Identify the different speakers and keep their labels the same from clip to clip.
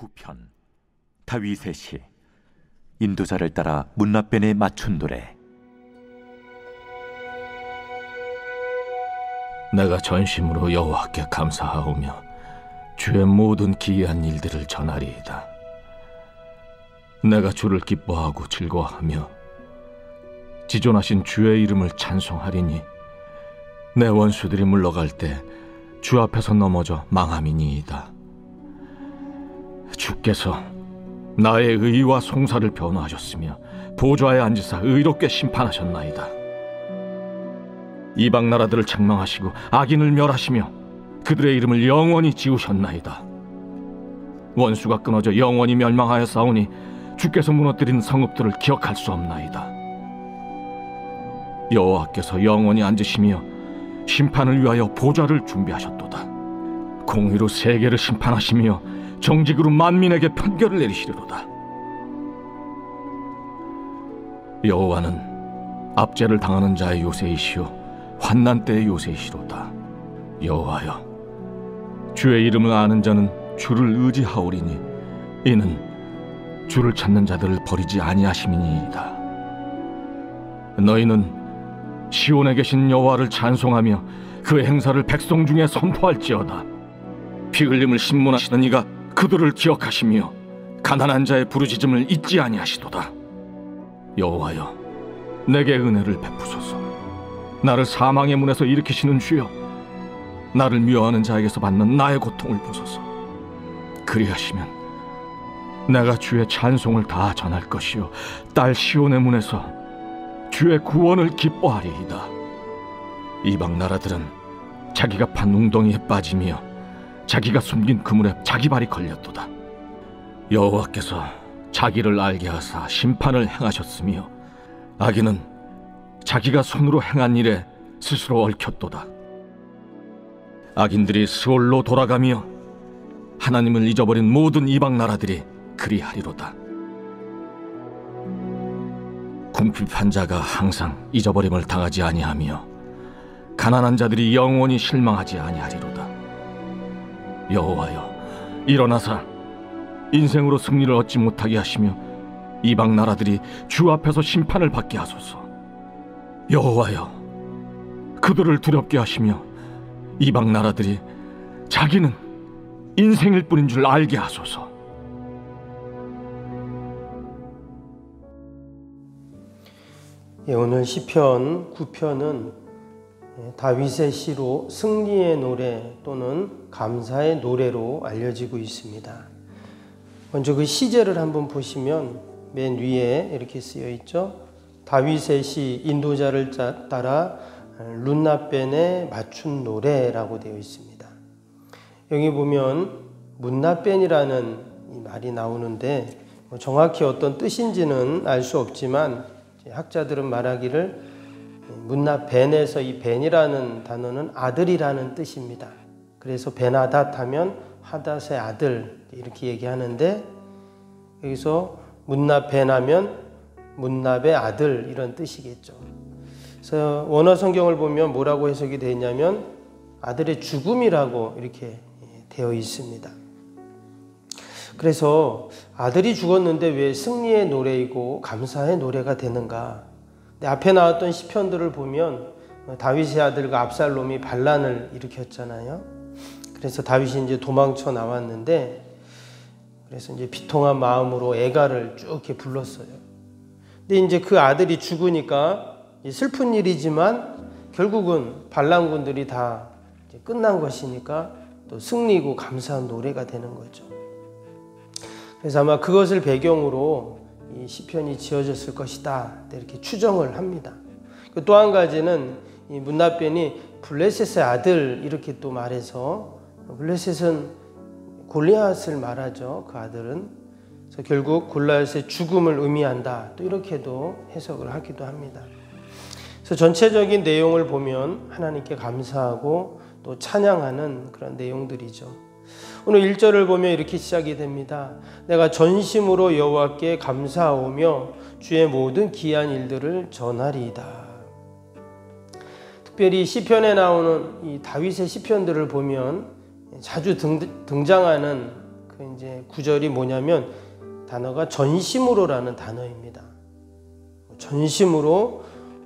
Speaker 1: 제9편 다윗의 시. 인도자를 따라 문나변에 맞춘 노래.
Speaker 2: 내가 전심으로 여호와께 감사하오며 주의 모든 기이한 일들을 전하리이다. 내가 주를 기뻐하고 즐거워하며 지존하신 주의 이름을 찬송하리니 내 원수들이 물러갈 때 주 앞에서 넘어져 망함이니이다. 주께서 나의 의와 송사를 변호하셨으며 보좌에 앉으사 의롭게 심판하셨나이다. 이방 나라들을 책망하시고 악인을 멸하시며 그들의 이름을 영원히 지우셨나이다. 원수가 끊어져 영원히 멸망하여 싸우니 주께서 무너뜨린 성읍들을 기억할 수 없나이다. 여호와께서 영원히 앉으시며 심판을 위하여 보좌를 준비하셨도다. 공의로 세계를 심판하시며 정직으로 만민에게 판결을 내리시리로다. 여호와는 압제를 당하는 자의 요새이시오 환난 때의 요새이시로다. 여호와여, 주의 이름을 아는 자는 주를 의지하오리니 이는 주를 찾는 자들을 버리지 아니하심이니이다. 너희는 시온에 계신 여호와를 찬송하며 그의 행사를 백성 중에 선포할지어다. 피 흘림을 신문하시는 이가 그들을 기억하시며 가난한 자의 부르짖음을 잊지 아니하시도다. 여호와여, 내게 은혜를 베푸소서. 나를 사망의 문에서 일으키시는 주여, 나를 미워하는 자에게서 받는 나의 고통을 보소서. 그리하시면 내가 주의 찬송을 다 전할 것이요 딸 시온의 문에서 주의 구원을 기뻐하리이다. 이방 나라들은 자기가 판 웅덩이에 빠지며 자기가 숨긴 그물에 자기 발이 걸렸도다. 여호와께서 자기를 알게 하사 심판을 행하셨으며 악인은 자기가 손으로 행한 일에 스스로 얽혔도다. 악인들이 스올로 돌아가며 하나님을 잊어버린 모든 이방 나라들이 그리하리로다. 궁핍한 자가 항상 잊어버림을 당하지 아니하며 가난한 자들이 영원히 실망하지 아니하리로다. 여호와여, 일어나사 인생으로 승리를 얻지 못하게 하시며 이방 나라들이 주 앞에서 심판을 받게 하소서. 여호와여, 그들을 두렵게 하시며 이방 나라들이 자기는 인생일 뿐인 줄 알게 하소서.
Speaker 3: 오늘 시편 9편은 다윗의 시로 승리의 노래 또는 감사의 노래로 알려지고 있습니다. 먼저 그 시제를 한번 보시면 맨 위에 이렇게 쓰여 있죠. 다윗의 시 인도자를 따라 룻나변에 맞춘 노래라고 되어 있습니다. 여기 보면 문나변이라는 이 말이 나오는데 정확히 어떤 뜻인지는 알 수 없지만 학자들은 말하기를 문나벤에서 이 벤이라는 단어는 아들이라는 뜻입니다. 그래서 베나닷 하면 하닷의 아들 이렇게 얘기하는데 여기서 문나벤 하면 문납의 아들 이런 뜻이겠죠. 그래서 원어 성경을 보면 뭐라고 해석이 되어 있냐면 아들의 죽음이라고 이렇게 되어 있습니다. 그래서 아들이 죽었는데 왜 승리의 노래이고 감사의 노래가 되는가? 앞에 나왔던 시편들을 보면 다윗의 아들과 압살롬이 반란을 일으켰잖아요. 그래서 다윗이 이제 도망쳐 나왔는데 그래서 이제 비통한 마음으로 애가를 쭉 이렇게 불렀어요. 근데 이제 그 아들이 죽으니까 슬픈 일이지만 결국은 반란군들이 다 이제 끝난 것이니까 또 승리고 감사한 노래가 되는 거죠. 그래서 아마 그것을 배경으로 이 시편이 지어졌을 것이다 이렇게 추정을 합니다. 또 한 가지는 이 문나변이 블레셋의 아들 이렇게 또 말해서 블레셋은 골리앗을 말하죠. 그 아들은 그래서 결국 골리앗의 죽음을 의미한다 또 이렇게도 해석을 하기도 합니다. 그래서 전체적인 내용을 보면 하나님께 감사하고 또 찬양하는 그런 내용들이죠. 오늘 1절을 보면 이렇게 시작이 됩니다. 내가 전심으로 여호와께 감사하오며 주의 모든 기이한 일들을 전하리이다. 특별히 시편에 나오는 이 다윗의 시편들을 보면 자주 등장하는 그 이제 구절이 뭐냐면 단어가 전심으로라는 단어입니다. 전심으로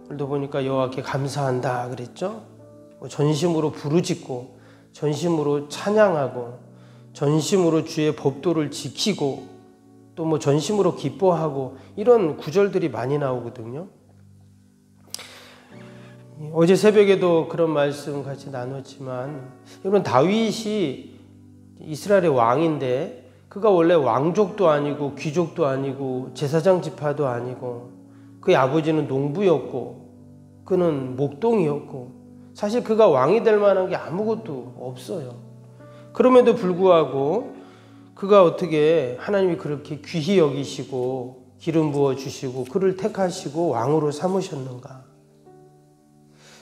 Speaker 3: 오늘도 보니까 여호와께 감사한다 그랬죠. 전심으로 부르짖고 전심으로 찬양하고 전심으로 주의 법도를 지키고 또 뭐 전심으로 기뻐하고 이런 구절들이 많이 나오거든요. 어제 새벽에도 그런 말씀 같이 나눴지만 여러분 다윗이 이스라엘의 왕인데 그가 원래 왕족도 아니고 귀족도 아니고 제사장 지파도 아니고 그의 아버지는 농부였고 그는 목동이었고 사실 그가 왕이 될 만한 게 아무것도 없어요. 그럼에도 불구하고 그가 어떻게 하나님이 그렇게 귀히 여기시고 기름 부어 주시고 그를 택하시고 왕으로 삼으셨는가?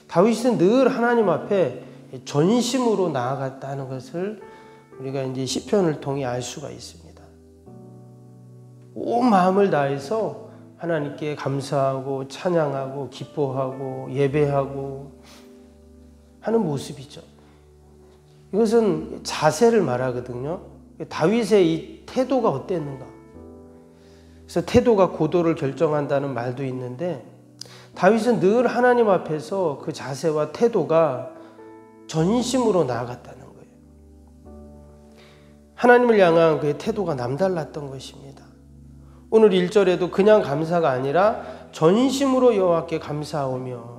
Speaker 3: 다윗은 늘 하나님 앞에 전심으로 나아갔다는 것을 우리가 이제 시편을 통해 알 수가 있습니다. 온 마음을 다해서 하나님께 감사하고 찬양하고 기뻐하고 예배하고 하는 모습이죠. 이것은 자세를 말하거든요. 다윗의 이 태도가 어땠는가? 그래서 태도가 고도를 결정한다는 말도 있는데 다윗은 늘 하나님 앞에서 그 자세와 태도가 전심으로 나아갔다는 거예요. 하나님을 향한 그의 태도가 남달랐던 것입니다. 오늘 1절에도 그냥 감사가 아니라 전심으로 여호와께 감사하오며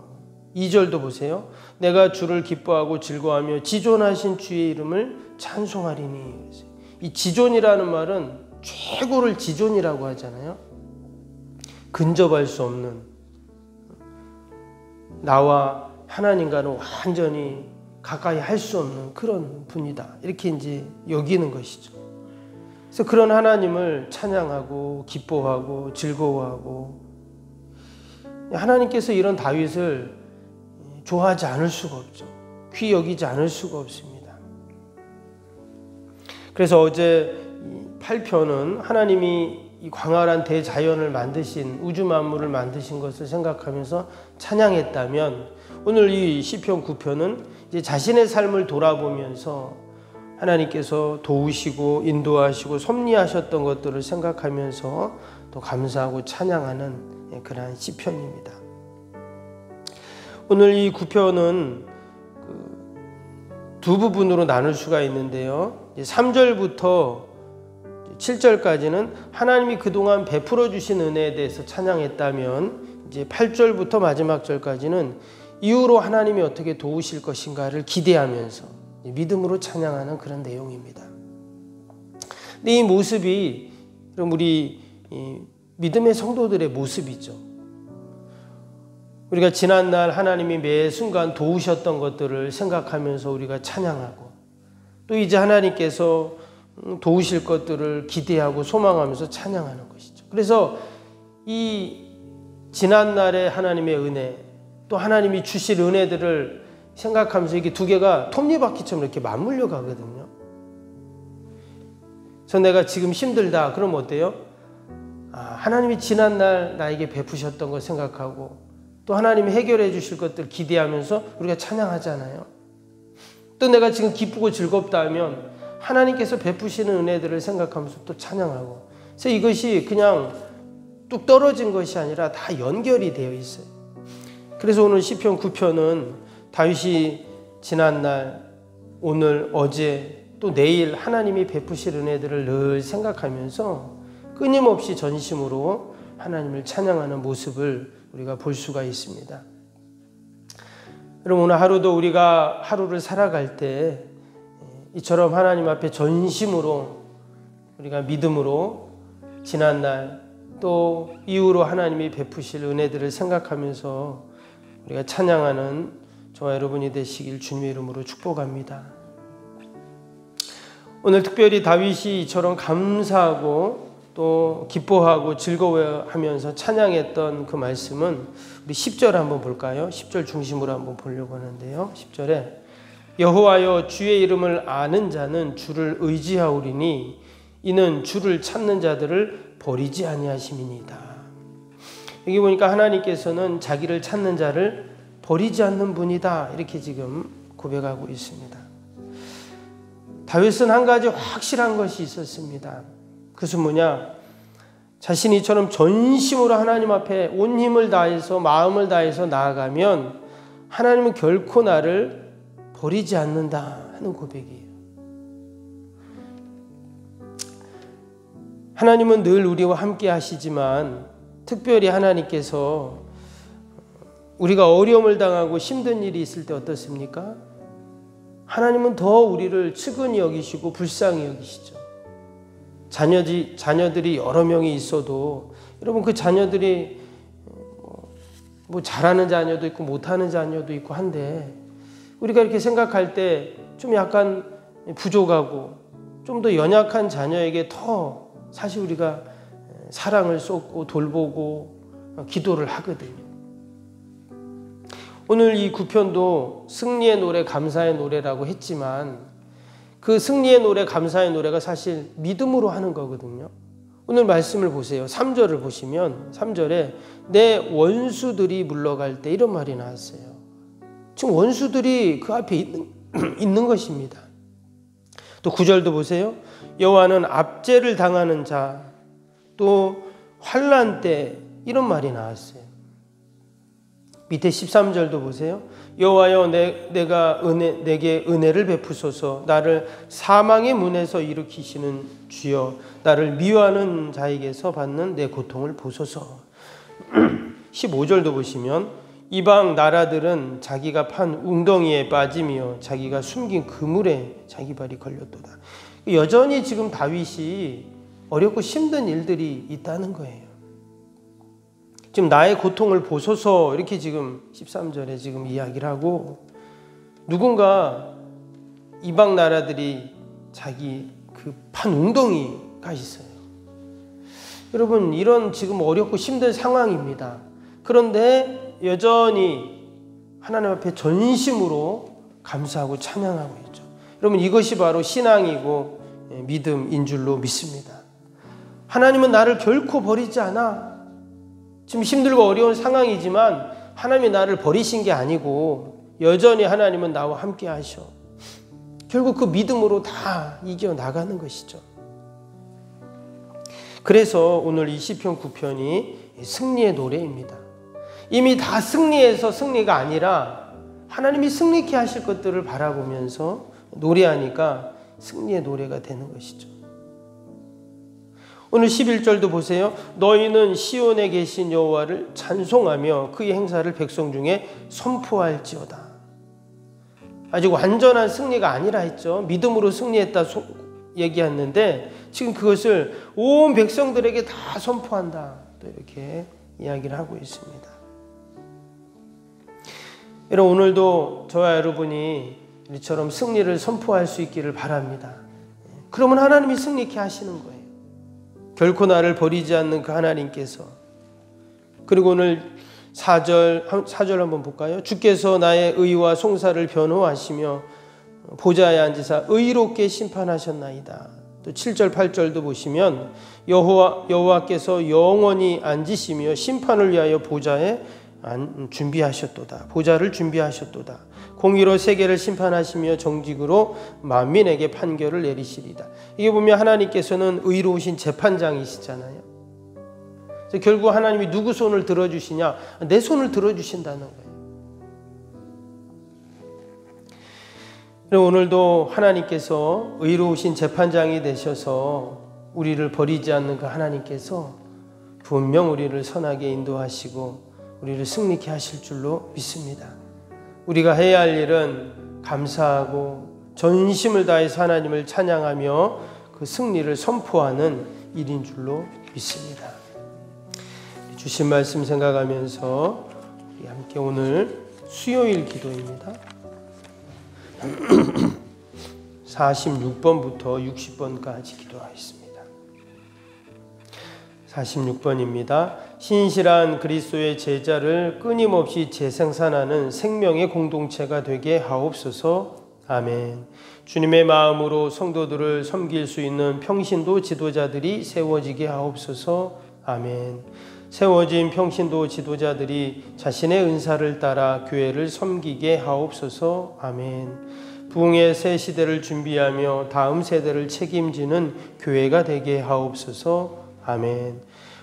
Speaker 3: 2절도 보세요. 내가 주를 기뻐하고 즐거워하며 지존하신 주의 이름을 찬송하리니. 이 지존이라는 말은 최고를 지존이라고 하잖아요. 근접할 수 없는 나와 하나님과는 완전히 가까이 할 수 없는 그런 분이다. 이렇게 이제 여기는 것이죠. 그래서 그런 하나님을 찬양하고 기뻐하고 즐거워하고 하나님께서 이런 다윗을 좋아하지 않을 수가 없죠. 귀히 여기지 않을 수가 없습니다. 그래서 어제 8편은 하나님이 이 광활한 대자연을 만드신 우주 만물을 만드신 것을 생각하면서 찬양했다면 오늘 이 시편 9편은 이제 자신의 삶을 돌아보면서 하나님께서 도우시고 인도하시고 섭리하셨던 것들을 생각하면서 또 감사하고 찬양하는 그러한 시편입니다. 오늘 이 9편은 두 부분으로 나눌 수가 있는데요. 3절부터 7절까지는 하나님이 그동안 베풀어 주신 은혜에 대해서 찬양했다면 이제 8절부터 마지막 절까지는 이후로 하나님이 어떻게 도우실 것인가를 기대하면서 믿음으로 찬양하는 그런 내용입니다. 근데 이 모습이 그럼 우리 믿음의 성도들의 모습이죠. 우리가 지난날 하나님이 매 순간 도우셨던 것들을 생각하면서 우리가 찬양하고 또 이제 하나님께서 도우실 것들을 기대하고 소망하면서 찬양하는 것이죠. 그래서 이 지난날의 하나님의 은혜 또 하나님이 주실 은혜들을 생각하면서 이게 두 개가 톱니바퀴처럼 이렇게 맞물려 가거든요. 그래서 내가 지금 힘들다 그러면 어때요? 하나님이 지난날 나에게 베푸셨던 걸 생각하고 또 하나님이 해결해 주실 것들 기대하면서 우리가 찬양하잖아요. 또 내가 지금 기쁘고 즐겁다 하면 하나님께서 베푸시는 은혜들을 생각하면서 또 찬양하고 그래서 이것이 그냥 뚝 떨어진 것이 아니라 다 연결이 되어 있어요. 그래서 오늘 시편 9편은 다윗이 지난날, 오늘, 어제 또 내일 하나님이 베푸실 은혜들을 늘 생각하면서 끊임없이 전심으로 하나님을 찬양하는 모습을 우리가 볼 수가 있습니다. 여러분 오늘 하루도 우리가 하루를 살아갈 때 이처럼 하나님 앞에 전심으로 우리가 믿음으로 지난날 또 이후로 하나님이 베푸실 은혜들을 생각하면서 우리가 찬양하는 저와 여러분이 되시길 주님의 이름으로 축복합니다. 오늘 특별히 다윗이 이처럼 감사하고 또 기뻐하고 즐거워하면서 찬양했던 그 말씀은 우리 10절 한번 볼까요? 10절 중심으로 한번 보려고 하는데요. 10절에 여호와여 주의 이름을 아는 자는 주를 의지하오리니 이는 주를 찾는 자들을 버리지 아니하심이니이다. 여기 보니까 하나님께서는 자기를 찾는 자를 버리지 않는 분이다 이렇게 지금 고백하고 있습니다. 다윗은 한 가지 확실한 것이 있었습니다. 그것은 뭐냐? 자신이 이처럼 전심으로 하나님 앞에 온 힘을 다해서 마음을 다해서 나아가면 하나님은 결코 나를 버리지 않는다 하는 고백이에요. 하나님은 늘 우리와 함께 하시지만 특별히 하나님께서 우리가 어려움을 당하고 힘든 일이 있을 때 어떻습니까? 하나님은 더 우리를 측은히 여기시고 불쌍히 여기시죠. 자녀들이 여러 명이 있어도 여러분 그 자녀들이 뭐 잘하는 자녀도 있고 못하는 자녀도 있고 한데 우리가 이렇게 생각할 때 좀 약간 부족하고 좀 더 연약한 자녀에게 더 사실 우리가 사랑을 쏟고 돌보고 기도를 하거든요. 오늘 이 구편도 승리의 노래, 감사의 노래라고 했지만 그 승리의 노래, 감사의 노래가 사실 믿음으로 하는 거거든요. 오늘 말씀을 보세요. 3절을 보시면 3절에 내 원수들이 물러갈 때 이런 말이 나왔어요. 지금 원수들이 그 앞에 있는 것입니다. 또 9절도 보세요. 여호와는 압제를 당하는 자, 또 환난 때 이런 말이 나왔어요. 밑에 13절도 보세요. 여호와여 내게 은혜를 베푸소서. 나를 사망의 문에서 일으키시는 주여, 나를 미워하는 자에게서 받는 내 고통을 보소서. 15절도 보시면 이방 나라들은 자기가 판 웅덩이에 빠지며 자기가 숨긴 그물에 자기 발이 걸렸도다. 여전히 지금 다윗이 어렵고 힘든 일들이 있다는 거예요. 지금 나의 고통을 보소서 이렇게 지금 13절에 지금 이야기를 하고 누군가 이방 나라들이 자기 그 판 웅덩이가 있어요. 여러분 이런 지금 어렵고 힘든 상황입니다. 그런데 여전히 하나님 앞에 전심으로 감사하고 찬양하고 있죠. 여러분 이것이 바로 신앙이고 믿음인 줄로 믿습니다. 하나님은 나를 결코 버리지 않아. 지금 힘들고 어려운 상황이지만 하나님이 나를 버리신 게 아니고 여전히 하나님은 나와 함께 하셔. 결국 그 믿음으로 다 이겨나가는 것이죠. 그래서 오늘 이 시편 9편이 승리의 노래입니다. 이미 다 승리해서 승리가 아니라 하나님이 승리케 하실 것들을 바라보면서 노래하니까 승리의 노래가 되는 것이죠. 오늘 11절도 보세요. 너희는 시온에 계신 여호와를 찬송하며 그의 행사를 백성 중에 선포할지어다. 아직 완전한 승리가 아니라 했죠. 믿음으로 승리했다 얘기했는데 지금 그것을 온 백성들에게 다 선포한다. 또 이렇게 이야기를 하고 있습니다. 여러분 오늘도 저와 여러분이 이처럼 승리를 선포할 수 있기를 바랍니다. 그러면 하나님이 승리케 하시는 거예요. 결코 나를 버리지 않는 그 하나님께서. 그리고 오늘 4절 한번 볼까요? 주께서 나의 의와 송사를 변호하시며 보좌에 앉으사 의롭게 심판하셨나이다. 또 7절 8절도 보시면 여호와께서 영원히 앉으시며 심판을 위하여 보좌를 준비하셨도다. 공의로 세계를 심판하시며 정직으로 만민에게 판결을 내리시리다. 이게 보면 하나님께서는 의로우신 재판장이시잖아요. 그래서 결국 하나님이 누구 손을 들어주시냐? 내 손을 들어주신다는 거예요. 그리고 오늘도 하나님께서 의로우신 재판장이 되셔서 우리를 버리지 않는 그 하나님께서 분명 우리를 선하게 인도하시고 우리를 승리케 하실 줄로 믿습니다. 우리가 해야 할 일은 감사하고 전심을 다해서 하나님을 찬양하며 그 승리를 선포하는 일인 줄로 믿습니다. 주신 말씀 생각하면서 우리 함께 오늘 수요일 기도입니다. 46번부터 60번까지 기도하겠습니다. 46번입니다. 신실한 그리스도의 제자를 끊임없이 재생산하는 생명의 공동체가 되게 하옵소서. 아멘. 주님의 마음으로 성도들을 섬길 수 있는 평신도 지도자들이 세워지게 하옵소서. 아멘. 세워진 평신도 지도자들이 자신의 은사를 따라 교회를 섬기게 하옵소서. 아멘. 부흥의 새 시대를 준비하며 다음 세대를 책임지는 교회가 되게 하옵소서. 아멘.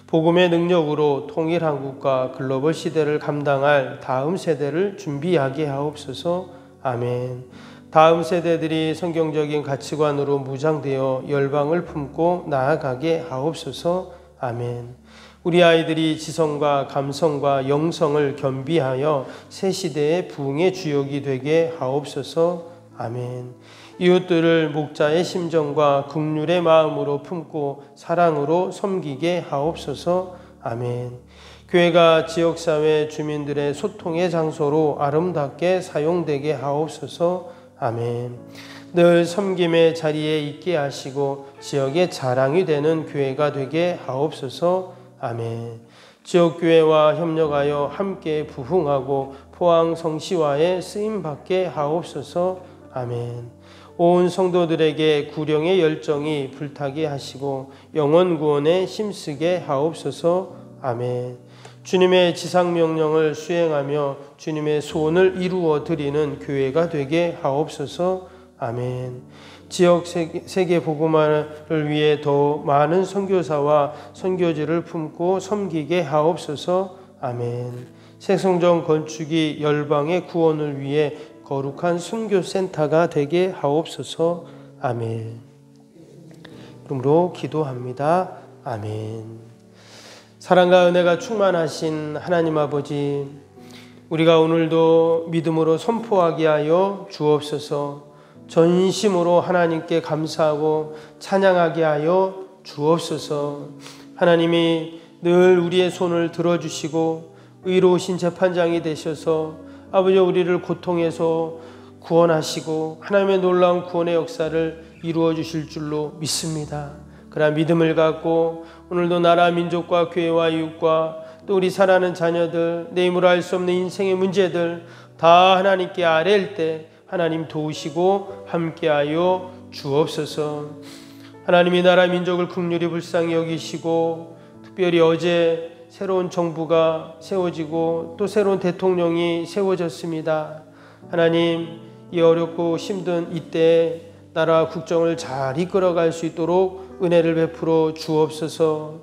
Speaker 3: 복음의 능력으로 통일 한국과 글로벌 시대를 감당할 다음 세대를 준비하게 하옵소서. 아멘. 다음 세대들이 성경적인 가치관으로 무장되어 열방을 품고 나아가게 하옵소서. 아멘. 우리 아이들이 지성과 감성과 영성을 겸비하여 새 시대의 부흥의 주역이 되게 하옵소서. 아멘. 이웃들을 목자의 심정과 긍휼의 마음으로 품고 사랑으로 섬기게 하옵소서. 아멘. 교회가 지역사회 주민들의 소통의 장소로 아름답게 사용되게 하옵소서. 아멘. 늘 섬김의 자리에 있게 하시고 지역의 자랑이 되는 교회가 되게 하옵소서. 아멘. 지역교회와 협력하여 함께 부흥하고 포항 성시화에 쓰임받게 하옵소서. 아멘. 온 성도들에게 구령의 열정이 불타게 하시고 영혼 구원에 힘쓰게 하옵소서. 아멘. 주님의 지상명령을 수행하며 주님의 소원을 이루어 드리는 교회가 되게 하옵소서. 아멘. 지역 세계 복음화를 위해 더 많은 선교사와 선교지를 품고 섬기게 하옵소서. 아멘. 새성전 건축이 열방의 구원을 위해 거룩한 선교센터가 되게 하옵소서. 아멘. 이름으로 기도합니다. 아멘. 사랑과 은혜가 충만하신 하나님 아버지, 우리가 오늘도 믿음으로 선포하게 하여 주옵소서. 전심으로 하나님께 감사하고 찬양하게 하여 주옵소서. 하나님이 늘 우리의 손을 들어주시고 의로우신 재판장이 되셔서 아버지 우리를 고통에서 구원하시고 하나님의 놀라운 구원의 역사를 이루어 주실 줄로 믿습니다. 그러나 믿음을 갖고 오늘도 나라 민족과 교회와 이웃과 또 우리 사랑하는 자녀들, 내 힘으로 할 수 없는 인생의 문제들 다 하나님께 아뢰일 때 하나님 도우시고 함께하여 주옵소서. 하나님이 나라 민족을 긍휼히 불쌍히 여기시고 특별히 어제 새로운 정부가 세워지고 또 새로운 대통령이 세워졌습니다. 하나님, 이 어렵고 힘든 이때 나라 국정을 잘 이끌어갈 수 있도록 은혜를 베풀어 주옵소서.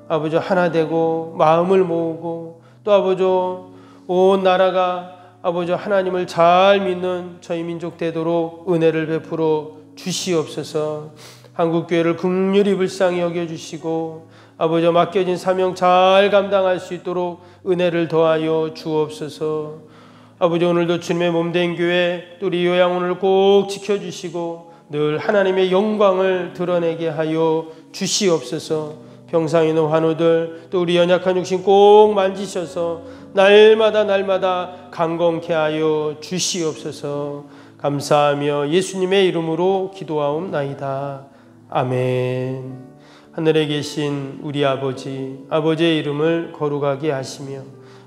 Speaker 3: 아버지 하나 되고 마음을 모으고 또 아버지 온 나라가 아버지 하나님을 잘 믿는 저희 민족 되도록 은혜를 베풀어 주시옵소서. 한국교회를 긍휼히 불쌍히 여겨주시고 아버지 맡겨진 사명 잘 감당할 수 있도록 은혜를 더하여 주옵소서. 아버지 오늘도 주님의 몸된 교회 또 우리 요양원을 꼭 지켜주시고 늘 하나님의 영광을 드러내게 하여 주시옵소서. 병상 있는 환우들 또 우리 연약한 육신 꼭 만지셔서 날마다 강건케 하여 주시옵소서. 감사하며 예수님의 이름으로 기도하옵나이다. 아멘. 하늘에 계신 우리 아버지, 아버지의 이름을 거룩하게 하시며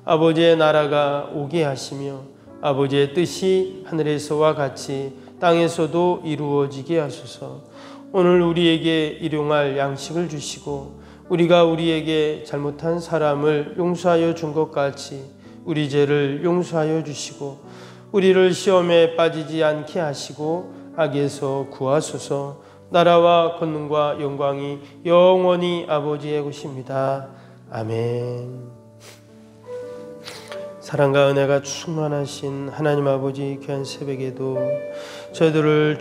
Speaker 3: 아버지의 나라가 오게 하시며 아버지의 뜻이 하늘에서와 같이 땅에서도 이루어지게 하소서. 오늘 우리에게 일용할 양식을 주시고 우리가 우리에게 잘못한 사람을 용서하여 준 것 같이 우리 죄를 용서하여 주시고 우리를 시험에 빠지지 않게 하시고 악에서 구하소서. 나라와 권능과 영광이 영원히 아버지의 것입니다. 아멘. 사랑과 은혜가 충만하신 하나님 아버지, 귀한 새벽에도 저희들을